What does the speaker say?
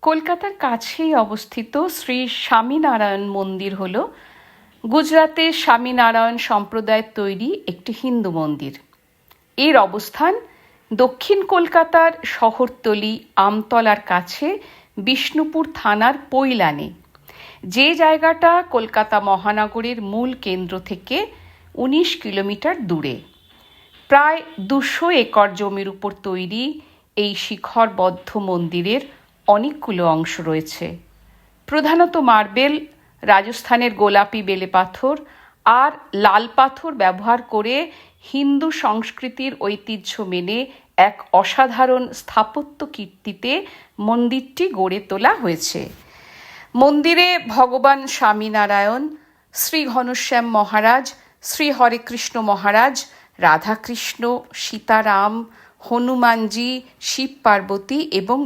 কলকাতার কাছেই অবস্থিত শ্রী স্বামীনারায়ণ মন্দির হল গুজরাতের স্বামীনারায়ণ সম্প্রদায়ের তৈরি একটি হিন্দু মন্দির। এর অবস্থান দক্ষিণ কলকাতার শহরতলি আমতলার কাছে বিষ্ণুপুর থানার পৈলানে, যে জায়গাটা কলকাতা মহানগরের মূল কেন্দ্র থেকে 19 কিলোমিটার দূরে। প্রায় 200 একর জমির উপর তৈরি এই শিখরবদ্ধ মন্দিরের অনেকগুলো অংশ রয়েছে। প্রধানত মার্বেল, রাজস্থানের গোলাপি বেলে পাথর আর লাল পাথর ব্যবহার করে হিন্দু সংস্কৃতির ঐতিহ্য মেনে এক অসাধারণ স্থাপত্য কীর্তিতে মন্দিরটি গড়ে তোলা হয়েছে। মন্দিরে ভগবান স্বামীনারায়ণ, শ্রী ঘনশ্যাম মহারাজ, শ্রী হরেকৃষ্ণ মহারাজ, রাধাকৃষ্ণ, সীতারাম, হনুমানজি, শিব পার্বতী এবং